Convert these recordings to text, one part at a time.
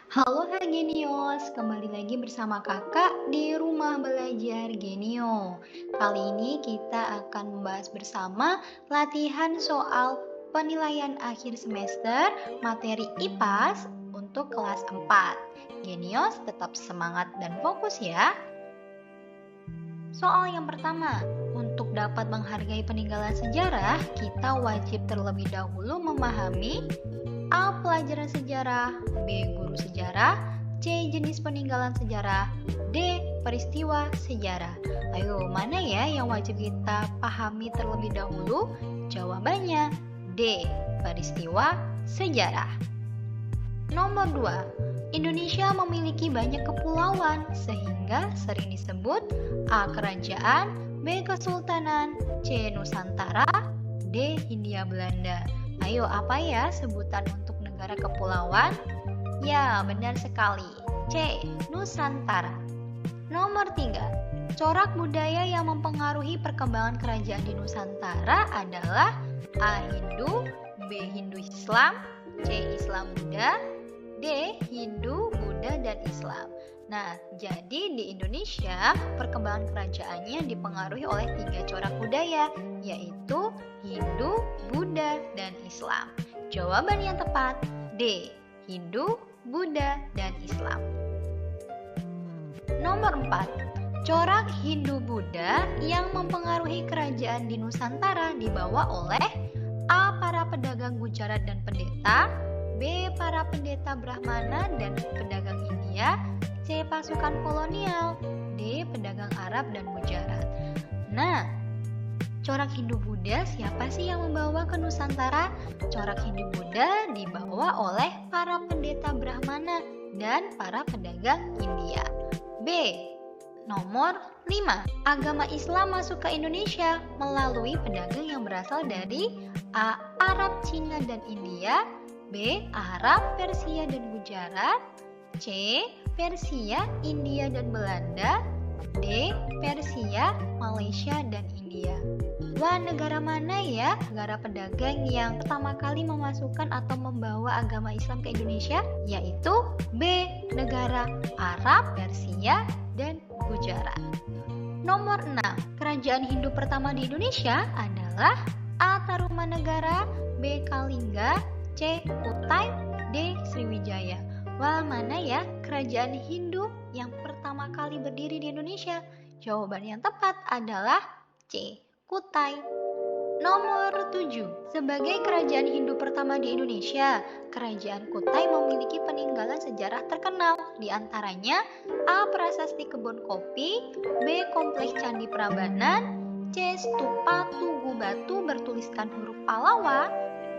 Halo Kak Genius, kembali lagi bersama kakak di Rumah Belajar Genio. Kali ini kita akan membahas bersama latihan soal penilaian akhir semester materi IPAS untuk kelas 4. Genius tetap semangat dan fokus ya. Soal yang pertama, untuk dapat menghargai peninggalan sejarah, kita wajib terlebih dahulu memahami A. Pelajaran sejarah, B. Guru sejarah, C. Jenis peninggalan sejarah, D. Peristiwa sejarah. Ayo, mana ya yang wajib kita pahami terlebih dahulu? Jawabannya D. Peristiwa sejarah. Nomor 2. Indonesia memiliki banyak kepulauan sehingga sering disebut A. Kerajaan, B. Kesultanan, C. Nusantara, D. Hindia Belanda. Ayo, apa ya sebutan untuk negara kepulauan? Ya, benar sekali. C. Nusantara. Nomor 3. Corak budaya yang mempengaruhi perkembangan kerajaan di Nusantara adalah A. Hindu, B. Hindu Islam, C. Islam Buddha, D. Hindu, Buddha, dan Islam. Nah, jadi di Indonesia perkembangan kerajaannya dipengaruhi oleh 3 corak budaya, yaitu Hindu, Buddha, dan Islam. Jawaban yang tepat D. Hindu, Buddha, dan Islam. Nomor 4. Corak Hindu-Buddha yang mempengaruhi kerajaan di Nusantara dibawa oleh A. Para pedagang Gujarat dan pendeta, B. Para pendeta Brahmana dan pedagang India, C. Pasukan kolonial, D. Pedagang Arab dan Gujarat. Nah, corak Hindu-Buddha siapa sih yang membawa ke Nusantara? Corak Hindu-Buddha dibawa oleh para pendeta Brahmana dan para pedagang India. B. Nomor 5. Agama Islam masuk ke Indonesia melalui pedagang yang berasal dari A. Arab, Cina, dan India, B. Arab, Persia, dan Gujarat, C. Persia, India, dan Belanda, D. Persia, Malaysia, dan India. Wah, negara mana ya negara pedagang yang pertama kali memasukkan atau membawa agama Islam ke Indonesia? Yaitu B. Negara Arab, Persia, dan Gujarat. Nomor 6. Kerajaan Hindu pertama di Indonesia adalah A. Tarumanegara, B. Kalingga, C. Kutai, D. Sriwijaya. Wah, mana ya kerajaan Hindu yang pertama kali berdiri di Indonesia? Jawaban yang tepat adalah C. Kutai. Nomor 7. Sebagai kerajaan Hindu pertama di Indonesia, kerajaan Kutai memiliki peninggalan sejarah terkenal, di antaranya A. Prasasti Kebun Kopi, B. Kompleks Candi Prambanan, C. Stupa Tugu Batu bertuliskan huruf Pallawa,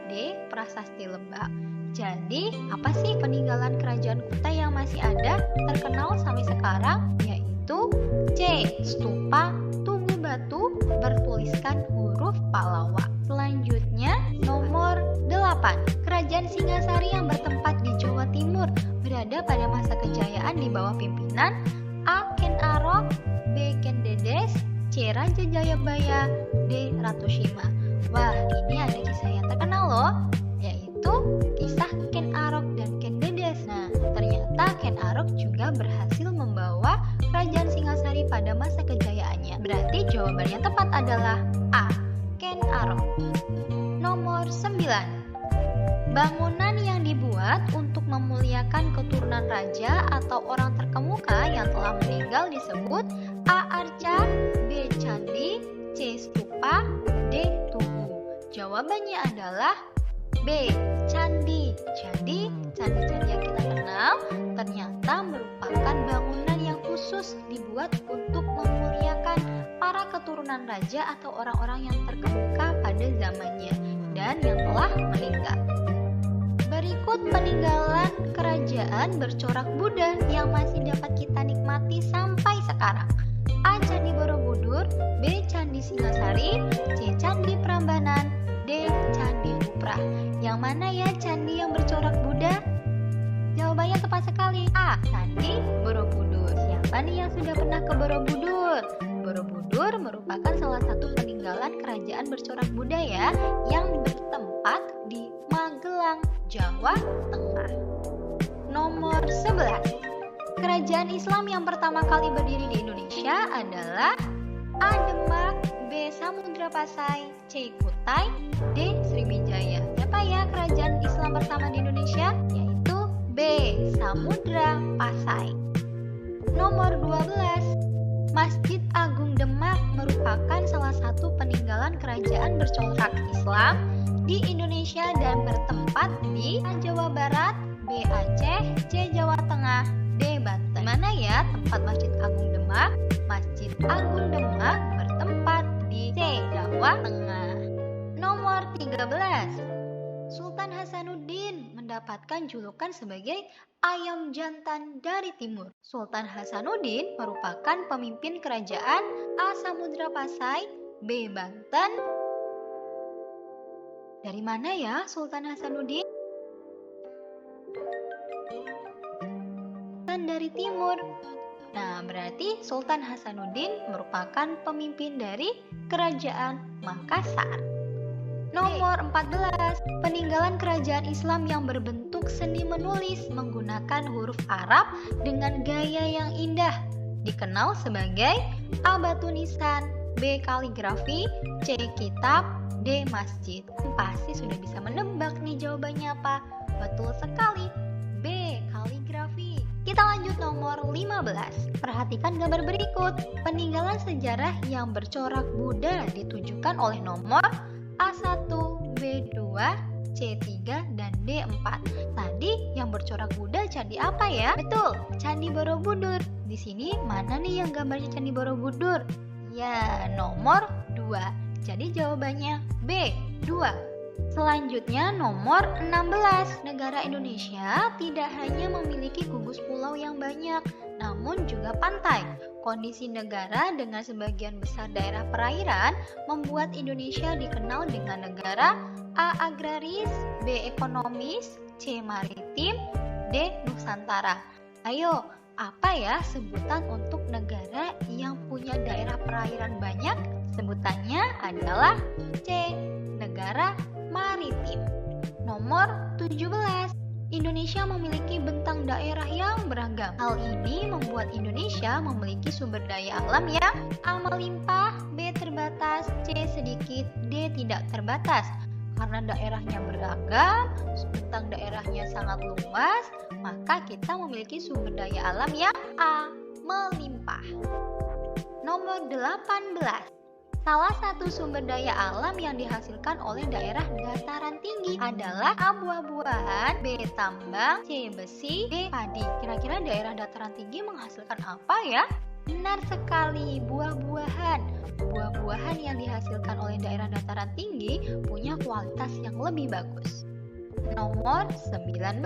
D. Prasasti Lebak. Jadi, apa sih peninggalan kerajaan Kutai yang masih ada terkenal sampai sekarang? Yaitu C. Stupa Tugu Batu bertuliskan huruf Pallawa. Selanjutnya, nomor 8. Kerajaan Singasari yang bertempat di Jawa Timur berada pada masa kejayaan di bawah pimpinan A. Ken Arok, B. Ken Dedes, C. Raja Jayabaya, D. Ratu Sima. Wah, ini ada kisah yang terkenal loh, yaitu kisah Ken Arok dan Ken Dedes. Nah, ternyata Ken Arok juga berhasil membawa kerajaan Singasari pada masa kejayaannya. Berarti jawaban yang tepat adalah A. Ken Arok. Nomor 9. Bangunan yang dibuat untuk memuliakan keturunan raja atau orang terkemuka yang telah meninggal disebut A. Arca, B. Candi, C. Stupa, D. Tugu. Jawabannya adalah B. Candi. Jadi, candi-candi yang kita kenal ternyata merupakan bangunan yang khusus dibuat untuk memuliakan para keturunan raja atau orang-orang yang terkemuka pada zamannya dan yang telah meninggal. Berikut peninggalan kerajaan bercorak Buddha yang masih dapat kita nikmati sampai sekarang. A. Candi Borobudur, B. Candi Singasari, C. Candi Prambanan, D. Candi Buprah. Yang mana ya candi yang bercorak Buddha? Jawabannya tepat sekali. A. Candi Borobudur. Siapa nih yang sudah pernah ke Borobudur? Borobudur merupakan salah satu peninggalan kerajaan bercorak Buddha ya, yang bertempat di Magelang, Jawa Tengah. Nomor 11. Kerajaan Islam yang pertama kali berdiri di Indonesia adalah A. Demak, B. Samudra Pasai, C. Kutai, D. Sriwijaya. Siapa ya kerajaan Islam pertama di Indonesia? Yaitu B. Samudra Pasai. Nomor 12. Masjid Agung Demak merupakan salah satu peninggalan kerajaan bercorak Islam di Indonesia dan bertempat di A. Jawa Barat, B. Aceh, C. Jawa Tengah, D. Banten. Mana ya tempat Masjid Agung Demak? Masjid Agung Demak bertempat di C. Jawa Tengah. Nomor 13. Sultan Hasanuddin mendapatkan julukan sebagai ayam jantan dari timur. Sultan Hasanuddin merupakan pemimpin kerajaan A. Samudra Pasai, B. Banten. Dari mana ya Sultan Hasanuddin? Dari timur. Nah, berarti Sultan Hasanuddin merupakan pemimpin dari kerajaan Makassar. Nomor 14. Peninggalan kerajaan Islam yang berbentuk seni menulis menggunakan huruf Arab dengan gaya yang indah dikenal sebagai A. Batu nisan, B. Kaligrafi, C. Kitab, D. Masjid. Pasti sudah bisa menebak nih jawabannya apa. Betul sekali, B. Kaligrafi. Kita lanjut nomor 15. Perhatikan gambar berikut. Peninggalan sejarah yang bercorak Buddha ditujukan oleh nomor A1, B2, C3, dan D4. Tadi yang bercorak Buddha candi apa ya? Betul, Candi Borobudur. Di sini mana nih yang gambarnya Candi Borobudur? Ya, nomor 2. Jadi jawabannya B, 2. Selanjutnya nomor 16. Negara Indonesia tidak hanya memiliki gugus pulau yang banyak, namun juga pantai. Kondisi negara dengan sebagian besar daerah perairan membuat Indonesia dikenal dengan negara A. Agraris, B. Ekonomis, C. Maritim, D. Nusantara. Ayo, apa ya sebutan untuk negara yang punya daerah perairan banyak? Sebutannya adalah C. Negara maritim. Nomor 17. Indonesia memiliki bentang daerah yang beragam. Hal ini membuat Indonesia memiliki sumber daya alam yang A. melimpah, B. terbatas, C. sedikit, D. tidak terbatas. Karena daerahnya beragam, bentang daerahnya sangat luas, maka kita memiliki sumber daya alam yang A. melimpah. Nomor 18. Salah satu sumber daya alam yang dihasilkan oleh daerah dataran tinggi adalah A. buah-buahan, B. tambang, C. besi, D. padi. Kira-kira daerah dataran tinggi menghasilkan apa ya? Benar sekali, buah-buahan. Buah-buahan yang dihasilkan oleh daerah dataran tinggi punya kualitas yang lebih bagus. Nomor 19.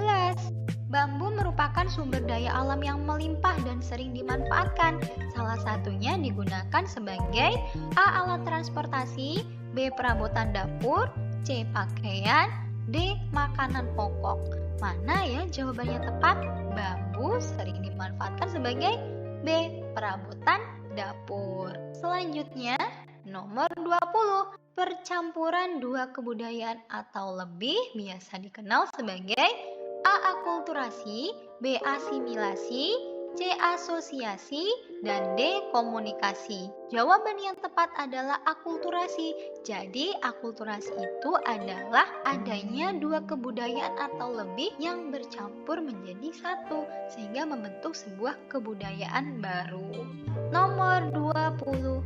Bambu merupakan sumber daya alam yang melimpah dan sering dimanfaatkan. Salah satunya digunakan sebagai A. alat transportasi, B. perabotan dapur, C. pakaian, D. makanan pokok. Mana ya jawabannya tepat? Bambu sering dimanfaatkan sebagai B. perabotan dapur. Selanjutnya, nomor 20. Percampuran dua kebudayaan atau lebih biasa dikenal sebagai A. akulturasi, B. asimilasi, C. asosiasi, dan D. komunikasi. Jawaban yang tepat adalah akulturasi. Jadi akulturasi itu adalah adanya dua kebudayaan atau lebih yang bercampur menjadi satu sehingga membentuk sebuah kebudayaan baru. Nomor 21.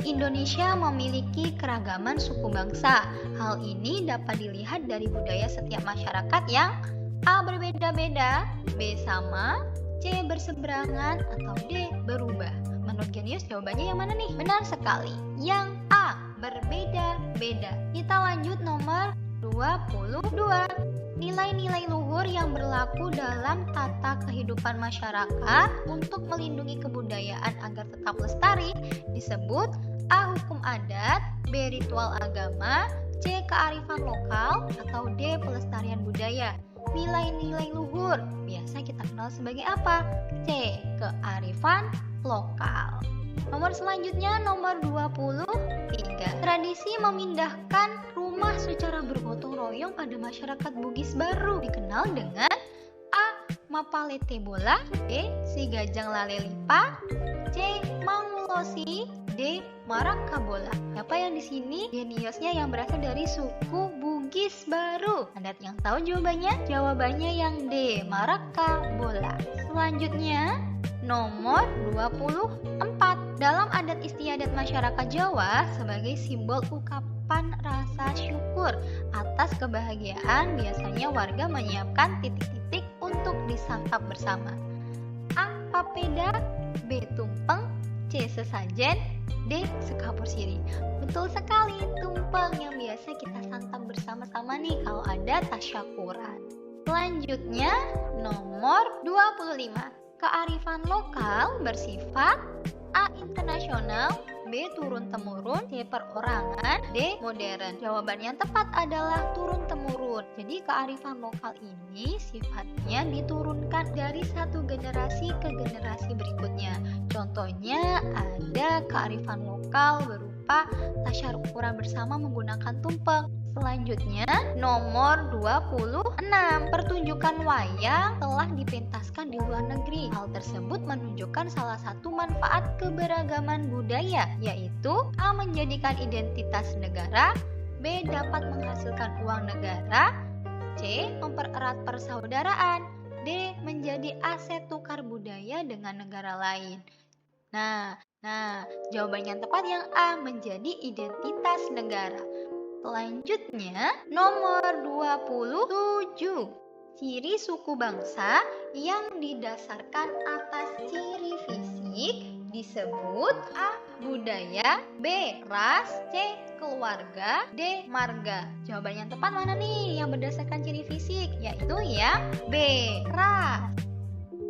Indonesia memiliki keragaman suku bangsa. Hal ini dapat dilihat dari budaya setiap masyarakat yang A. berbeda-beda, B. sama, C. berseberangan, atau D. berubah. Menurut Genius jawabannya yang mana nih? Benar sekali, yang A. berbeda-beda. Kita lanjut nomor 22. Nilai-nilai luhur yang berlaku dalam tata kehidupan masyarakat untuk melindungi kebudayaan agar tetap lestari disebut A. hukum adat, B. ritual agama, C. kearifan lokal, atau D. pelestarian budaya. Nilai-nilai luhur biasa kita kenal sebagai apa? C. kearifan lokal. Nomor selanjutnya nomor 23. Tradisi memindahkan rumah secara bergotong royong pada masyarakat Bugis baru dikenal dengan A. Mapalete bola, B. Si gajang lale lipa, C. Mangulosi, D. Maraka bola. Siapa yang di sini jeniusnya yang berasal dari suku Bugis baru? Ada yang tahu jawabannya? Jawabannya yang D. Maraka bola. Selanjutnya nomor 24. Dalam adat istiadat masyarakat Jawa sebagai simbol ungkapan rasa syukur atas kebahagiaan, biasanya warga menyiapkan titik-titik untuk disantap bersama. A. Papeda, B. Tumpeng, C. Sesajen, D. Sekapur siri. Betul sekali, tumpeng yang biasa kita santap bersama-sama nih kalau ada tasyakuran. Selanjutnya nomor 25. Kearifan lokal bersifat A. Internasional, B. Turun-temurun, C. Perorangan, D. Modern. Jawaban yang tepat adalah turun-temurun. Jadi kearifan lokal ini sifatnya diturunkan dari satu generasi ke generasi berikutnya. Contohnya ada kearifan lokal berupa tasyakuran bersama menggunakan tumpeng. Selanjutnya nomor 26. Pertunjukan wayang telah dipentaskan di luar negeri. Hal tersebut menunjukkan salah satu manfaat keberagaman budaya, yaitu A. Menjadikan identitas negara, B. Dapat menghasilkan uang negara, C. Mempererat persaudaraan, D. Menjadi aset tukar budaya dengan negara lain. Nah, jawaban yang tepat yang A. Menjadi identitas negara. Selanjutnya, nomor 27. Ciri suku bangsa yang didasarkan atas ciri fisik disebut A. Budaya, B. Ras, C. Keluarga, D. Marga. Jawaban yang tepat mana nih yang berdasarkan ciri fisik? Yaitu yang B. Ras.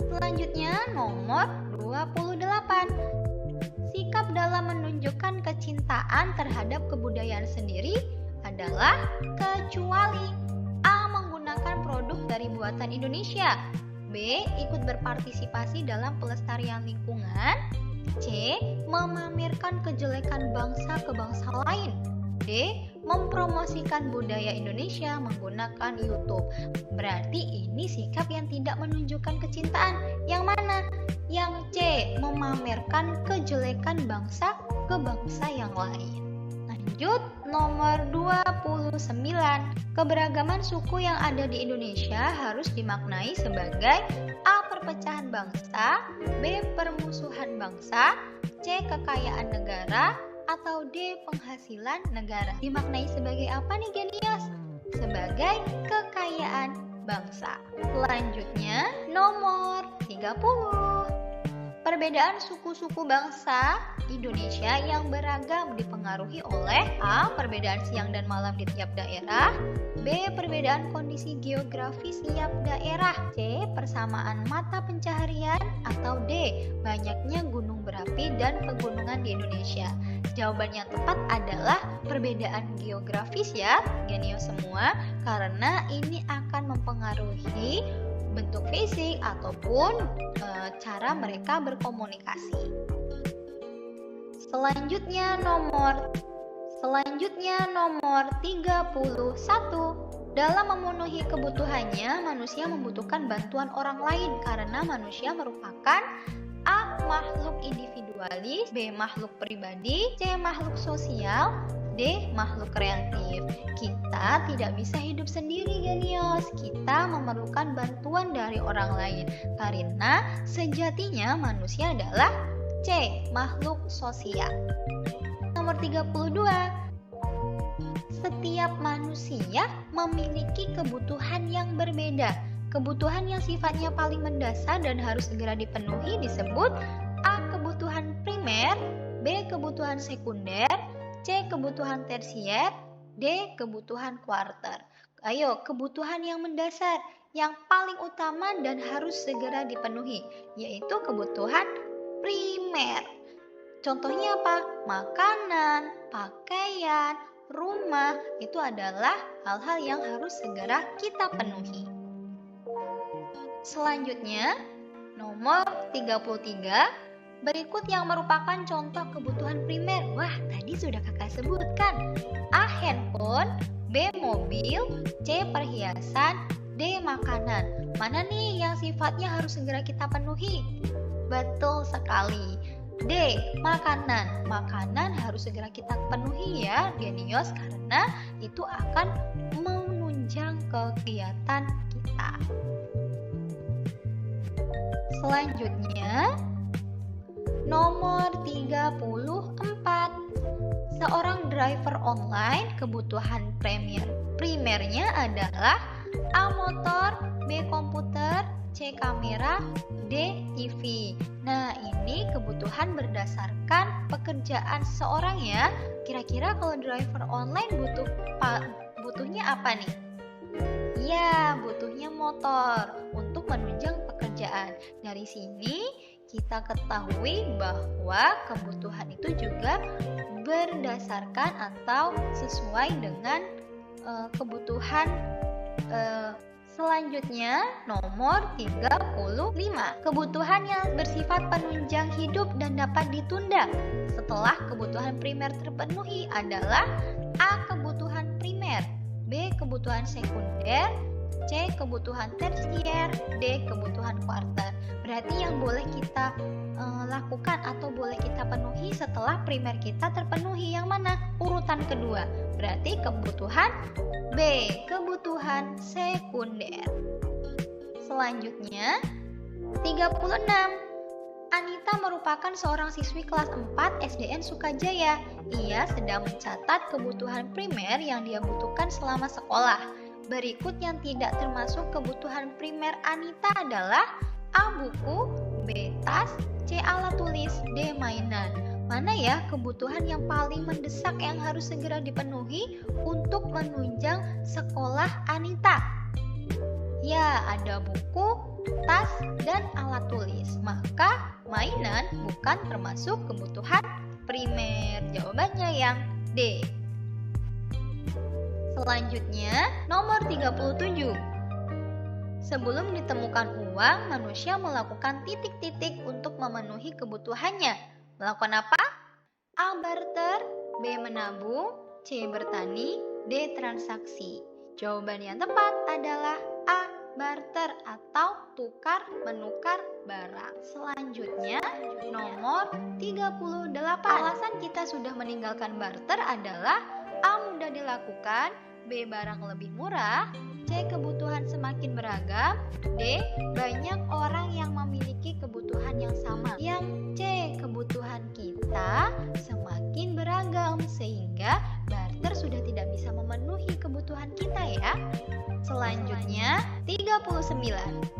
Selanjutnya, nomor 28. Sikap dalam menunjukkan kecintaan terhadap kebudayaan sendiri adalah kecuali A. Menggunakan produk dari buatan Indonesia, B. Ikut berpartisipasi dalam pelestarian lingkungan, C. Memamerkan kejelekan bangsa ke bangsa lain, D. Mempromosikan budaya Indonesia menggunakan YouTube. Berarti ini sikap yang tidak menunjukkan kecintaan. Yang mana? Yang C. Memamerkan kejelekan bangsa ke bangsa yang lain. Lanjut, nomor 29. Keberagaman suku yang ada di Indonesia harus dimaknai sebagai A. Perpecahan bangsa, B. Permusuhan bangsa, C. Kekayaan negara, atau D. Penghasilan negara. Dimaknai sebagai apa nih genius? Sebagai kekayaan bangsa. Selanjutnya, nomor 30. Perbedaan suku-suku bangsa Indonesia yang beragam dipengaruhi oleh A. Perbedaan siang dan malam di tiap daerah, B. Perbedaan kondisi geografis tiap daerah, C. Persamaan mata pencaharian, atau D. Banyaknya gunung berapi dan pegunungan di Indonesia. Jawaban yang tepat adalah perbedaan geografis ya, genius semua, karena ini akan mempengaruhi bentuk fisik ataupun cara mereka berkomunikasi. Selanjutnya nomor 31. Dalam memenuhi kebutuhannya, manusia membutuhkan bantuan orang lain karena manusia merupakan A. Makhluk individualis, B. Makhluk pribadi, C. Makhluk sosial, D. Makhluk kreatif. Kita tidak bisa hidup sendiri genius. Kita memerlukan bantuan dari orang lain karena sejatinya manusia adalah C. Makhluk sosial. Nomor 32. Setiap manusia memiliki kebutuhan yang berbeda. Kebutuhan yang sifatnya paling mendasar dan harus segera dipenuhi disebut A. Kebutuhan primer, B. Kebutuhan sekunder, C. Kebutuhan tersier, D. Kebutuhan kuarter. Ayo, kebutuhan yang mendasar, yang paling utama dan harus segera dipenuhi, yaitu kebutuhan primer. Contohnya apa? Makanan, pakaian, rumah, itu adalah hal-hal yang harus segera kita penuhi. Selanjutnya, nomor 33. Berikut yang merupakan contoh kebutuhan primer. Wah, tadi sudah kakak sebutkan. A. Handphone, B. Mobil, C. Perhiasan, D. Makanan. Mana nih yang sifatnya harus segera kita penuhi? Betul sekali. D. Makanan. Makanan harus segera kita penuhi ya, Genius, karena itu akan menunjang kegiatan kita. Selanjutnya, nomor 34. Seorang driver online kebutuhan primernya adalah A. Motor, B. Komputer, C. Kamera, D. TV. Nah, ini kebutuhan berdasarkan pekerjaan seseorang ya. Kira-kira kalau driver online butuhnya apa nih? Ya, butuhnya motor untuk menunjang pekerjaan. Dari sini kita ketahui bahwa kebutuhan itu juga berdasarkan atau sesuai dengan kebutuhan. Selanjutnya, nomor 35. Kebutuhan yang bersifat penunjang hidup dan dapat ditunda setelah kebutuhan primer terpenuhi adalah A. Kebutuhan primer, B. Kebutuhan sekunder, C. Kebutuhan tersier, D. Kebutuhan kuarter. Berarti yang boleh kita lakukan atau boleh kita penuhi setelah primer kita terpenuhi yang mana? Urutan kedua. Berarti kebutuhan B. Kebutuhan sekunder. Selanjutnya, 36. Anita merupakan seorang siswi kelas 4 SDN Sukajaya. Ia sedang mencatat kebutuhan primer yang dia butuhkan selama sekolah. Berikut yang tidak termasuk kebutuhan primer Anita adalah A. Buku, B. Tas, C. Alat tulis, D. Mainan. Mana ya kebutuhan yang paling mendesak yang harus segera dipenuhi untuk menunjang sekolah Anita? Ya, ada buku, tas, dan alat tulis. Maka mainan bukan termasuk kebutuhan primer. Jawabannya yang D. Selanjutnya, nomor 37. Sebelum ditemukan uang, manusia melakukan titik-titik untuk memenuhi kebutuhannya. Melakukan apa? A. Barter, B. Menabung, C. Bertani, D. Transaksi. Jawaban yang tepat adalah A. Barter atau tukar menukar barang. Selanjutnya, nomor 38. Alasan kita sudah meninggalkan barter adalah A. Mudah dilakukan, B. Barang lebih murah, C. Kebutuhan semakin beragam, D. Banyak orang yang memiliki kebutuhan yang sama. Yang C. Kebutuhan kita semakin beragam sehingga barter sudah tidak bisa memenuhi kebutuhan kita ya. Selanjutnya, 39.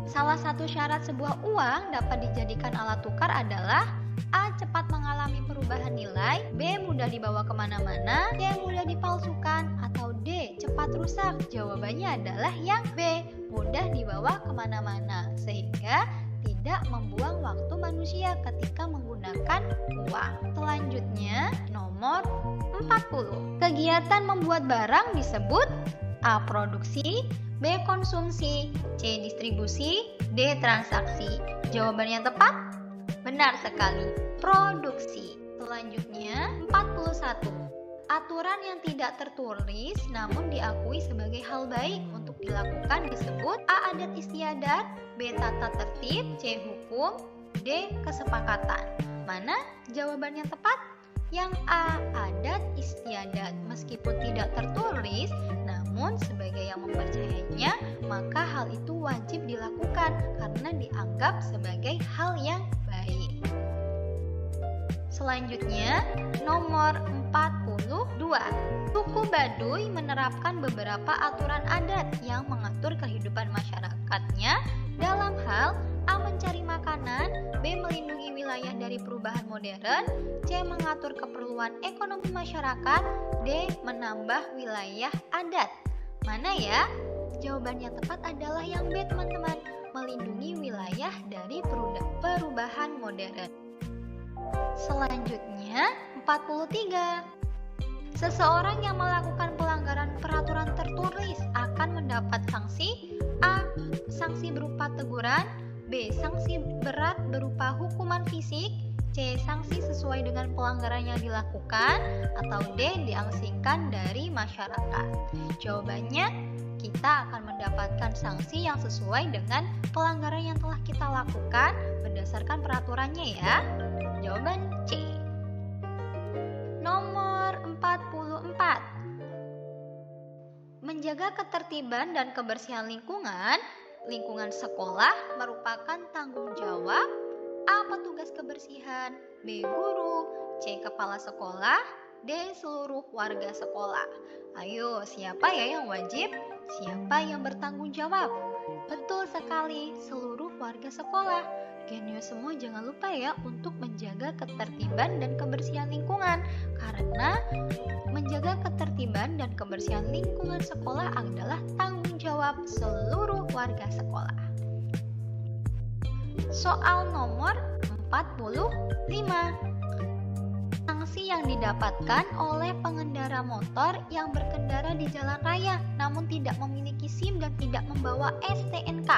Salah satu syarat sebuah uang dapat dijadikan alat tukar adalah A. Cepat mengalami perubahan nilai, B. Mudah dibawa kemana-mana, C. Mudah dipalsukan, atau D. Cepat rusak. Jawabannya adalah yang B. Mudah dibawa kemana-mana, sehingga tidak membuang waktu manusia ketika menggunakan uang. Selanjutnya, nomor 40. Kegiatan membuat barang disebut A. Produksi, B. Konsumsi, C. Distribusi, D. Transaksi. Jawaban yang tepat? Benar sekali, produksi. Selanjutnya, 41. Aturan yang tidak tertulis namun diakui sebagai hal baik untuk dilakukan disebut A. Adat istiadat, B. Tata tertib, C. Hukum, D. Kesepakatan. Mana jawaban yang tepat? Yang A. Adat istiadat. Meskipun tidak tertulis, namun sebagai yang mempercayainya, maka hal itu wajib dilakukan karena dianggap sebagai hal yang baik. Selanjutnya, nomor 42. Suku Baduy menerapkan beberapa aturan adat yang mengatur kehidupan masyarakatnya dalam hal A. Mencari makanan, B. Melindungi wilayah dari perubahan modern, C. Mengatur keperluan ekonomi masyarakat, D. Menambah wilayah adat. Mana ya? Jawaban yang tepat adalah yang B, teman-teman. Melindungi wilayah dari perubahan modern. Selanjutnya, 43. Seseorang yang melakukan pelanggaran peraturan tertulis akan mendapat sanksi A. Sanksi berupa teguran, B. Sanksi berat berupa hukuman fisik, C. Sanksi sesuai dengan pelanggaran yang dilakukan, atau D. Diasingkan dari masyarakat. Jawabannya kita akan mendapatkan sanksi yang sesuai dengan pelanggaran yang telah kita lakukan berdasarkan peraturannya ya. Jawaban C. Nomor 44. Menjaga ketertiban dan kebersihan lingkungan sekolah merupakan tanggung jawab A. Petugas kebersihan, B. Guru, C. Kepala sekolah, D. Seluruh warga sekolah. Ayo, siapa ya yang wajib? Siapa yang bertanggung jawab? Betul sekali, seluruh warga sekolah. Genio semua jangan lupa ya untuk menjaga ketertiban dan kebersihan lingkungan. Karena menjaga ketertiban dan kebersihan lingkungan sekolah adalah tanggung jawab seluruh warga sekolah. Soal nomor 45. Sanksi yang didapatkan oleh pengendara motor yang berkendara di jalan raya namun tidak memiliki SIM dan tidak membawa STNK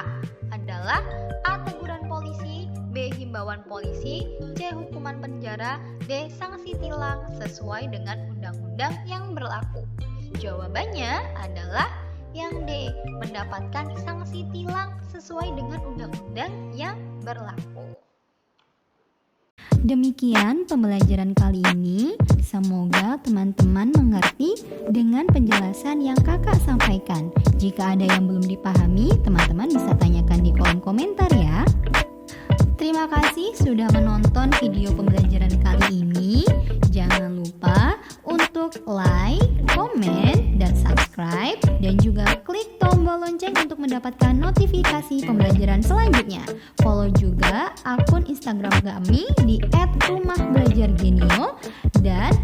adalah A. Teguran polisi, B. Himbauan polisi, C. Hukuman penjara, D. Sanksi tilang sesuai dengan undang-undang yang berlaku. Jawabannya adalah yang D. Mendapatkan sanksi tilang sesuai dengan undang-undang yang berlaku. Demikian pembelajaran kali ini. Semoga teman-teman mengerti dengan penjelasan yang kakak sampaikan. Jika ada yang belum dipahami, teman-teman bisa tanyakan di kolom komentar ya. Terima kasih sudah menonton video pembelajaran kali ini. Jangan lupa untuk like, komen, dan subscribe, dan juga klik tombol lonceng untuk mendapatkan notifikasi pembelajaran selanjutnya. Follow juga akun Instagram kami di @rumahbelajargenio dan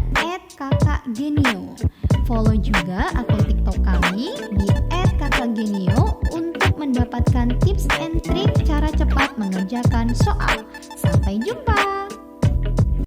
@kakakgenio. Follow juga akun TikTok kami di @kakakgenio untuk mendapatkan tips and trik cara cepat mengerjakan soal. Sampai jumpa.